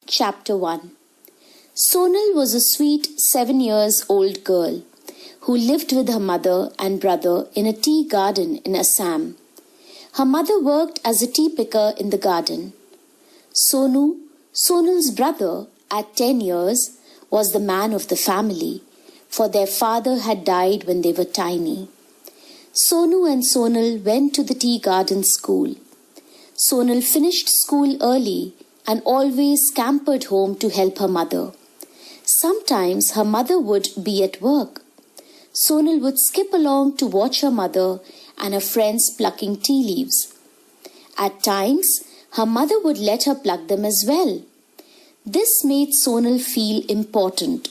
Chapter 1. Sonal was a sweet 7-year-old girl who lived with her mother and brother in a tea garden in Assam. Her mother worked as a tea picker in the garden. Sonal's brother, at 10 years, was the man of the family, for their father had died when they were tiny. Sonu and Sonal went to the tea garden school. Sonal finished school early and always scampered home to help her mother. Sometimes her mother would be at work. Sonal would skip along to watch her mother and her friends plucking tea leaves. At times, her mother would let her pluck them as well. This made Sonal feel important.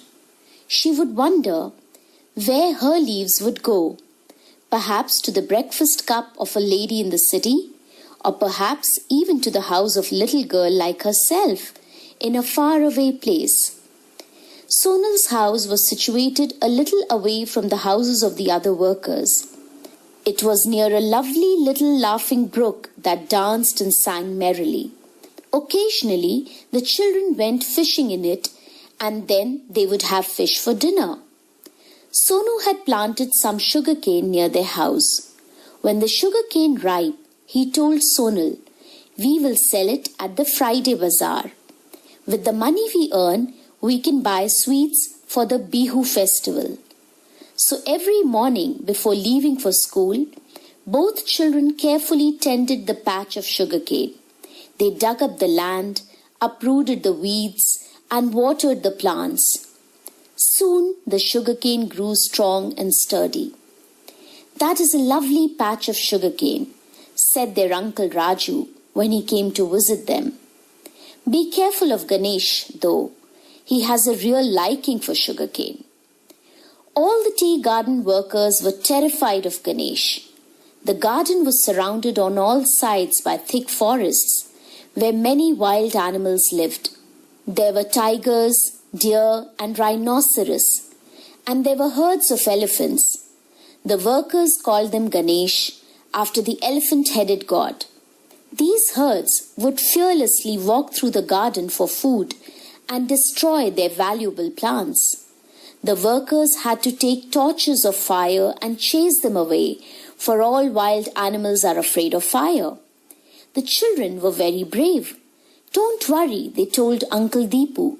She would wonder where her leaves would go, perhaps to the breakfast cup of a lady in the city, or perhaps even to the house of a little girl like herself in a faraway place. Sonal's house was situated a little away from the houses of the other workers. It was near a lovely little laughing brook that danced and sang merrily. Occasionally, the children went fishing in it, and then they would have fish for dinner. Sonu had planted some sugarcane near their house. When the sugarcane ripe, he told Sonal, "We will sell it at the Friday bazaar. With the money we earn, we can buy sweets for the Bihu festival." So every morning before leaving for school, both children carefully tended the patch of sugarcane. They dug up the land, uprooted the weeds, and watered the plants. Soon the sugarcane grew strong and sturdy. "That is a lovely patch of sugarcane," said their Uncle Raju when he came to visit them. "Be careful of Ganesh, though. He has a real liking for sugarcane." All the tea garden workers were terrified of Ganesh. The garden was surrounded on all sides by thick forests, where many wild animals lived. There were tigers, deer, and rhinoceros, and there were herds of elephants. The workers called them Ganesh, after the elephant-headed god. These herds would fearlessly walk through the garden for food and destroy their valuable plants. The workers had to take torches of fire and chase them away, for all wild animals are afraid of fire. The children were very brave. "Don't worry," they told Uncle Deepu.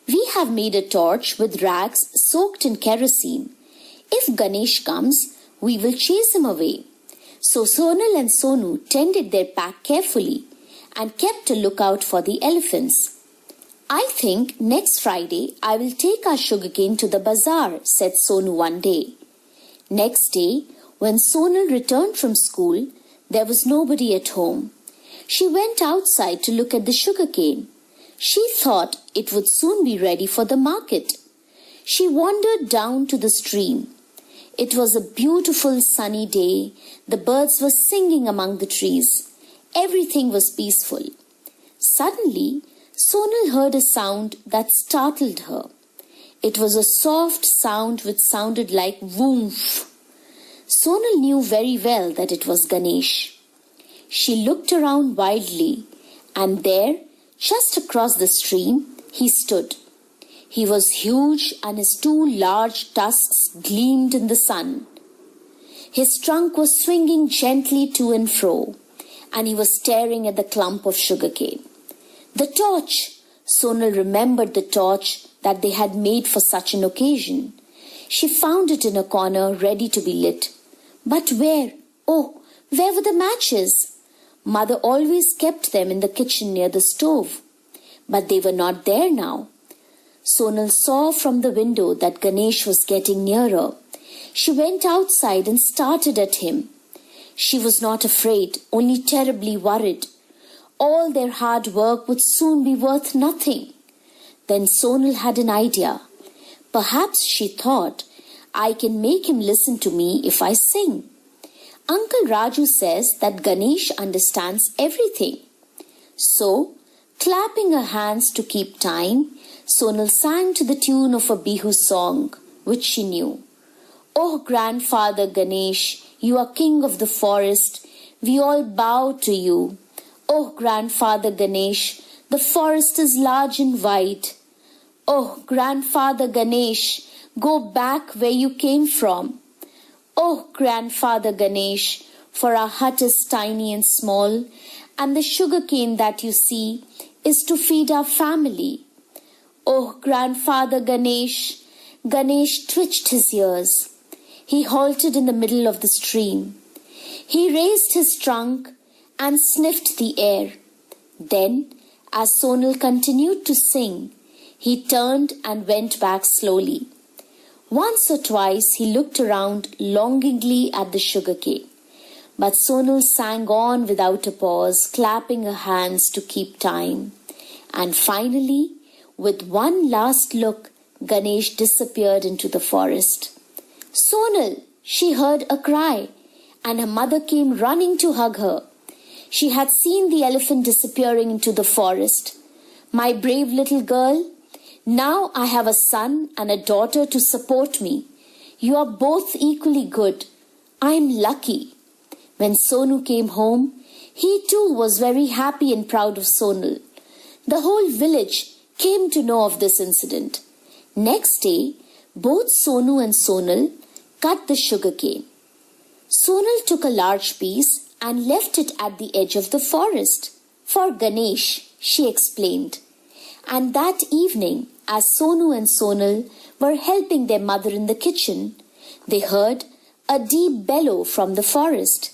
"We have made a torch with rags soaked in kerosene. If Ganesh comes, we will chase him away." So Sonal and Sonu tended their pack carefully and kept a lookout for the elephants. "I think next Friday I will take our sugarcane to the bazaar," said Sonu one day. Next day, when Sonal returned from school, there was nobody at home. She went outside to look at the sugarcane. She thought it would soon be ready for the market. She wandered down to the stream. It was a beautiful sunny day. The birds were singing among the trees. Everything was peaceful. Suddenly, Sonal heard a sound that startled her. It was a soft sound which sounded like woof. Sonal knew very well that it was Ganesh. She looked around wildly, and there, just across the stream, he stood. He was huge, and his 2 large tusks gleamed in the sun. His trunk was swinging gently to and fro, and he was staring at the clump of sugarcane. The torch! Sonal remembered the torch that they had made for such an occasion. She found it in a corner, ready to be lit. But where? Oh, where were the matches? Mother always kept them in the kitchen near the stove. But they were not there now. Sonal saw from the window that Ganesh was getting nearer. She went outside and started at him. She was not afraid, only terribly worried. All their hard work would soon be worth nothing. Then Sonal had an idea. Perhaps, she thought, I can make him listen to me if I sing. Uncle Raju says that Ganesh understands everything. So, clapping her hands to keep time, Sonal sang to the tune of a Bihu song, which she knew. "Oh, Grandfather Ganesh, you are king of the forest. We all bow to you. Oh, Grandfather Ganesh, The forest is large and wide. Oh, Grandfather Ganesh, go back where you came from. Oh, Grandfather Ganesh, for our hut is tiny and small, and the sugarcane that you see is to feed our family. Oh, Grandfather Ganesh. Ganesh twitched his ears. He halted in the middle of the stream. He raised his trunk and sniffed the air. Then, as Sonal continued to sing, he turned and went back slowly. Once or twice he looked around longingly at the sugarcane. But Sonal sang on without a pause, clapping her hands to keep time. And finally, with one last look, Ganesh disappeared into the forest. Sonal, she heard a cry, and her mother came running to hug her. She had seen the elephant disappearing into the forest. My brave little girl, now I have a son and a daughter to support me. You are both equally good. I am lucky. When Sonu came home, he too was very happy and proud of Sonal. The whole village came to know of this incident. Next day, both Sonu and Sonal cut the sugarcane. Sonal took a large piece and left it at the edge of the forest. For Ganesh, she explained. And that evening, as Sonu and Sonal were helping their mother in the kitchen, they heard a deep bellow from the forest.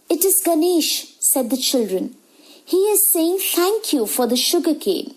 It is Ganesh, said the children. He is saying thank you for the sugarcane.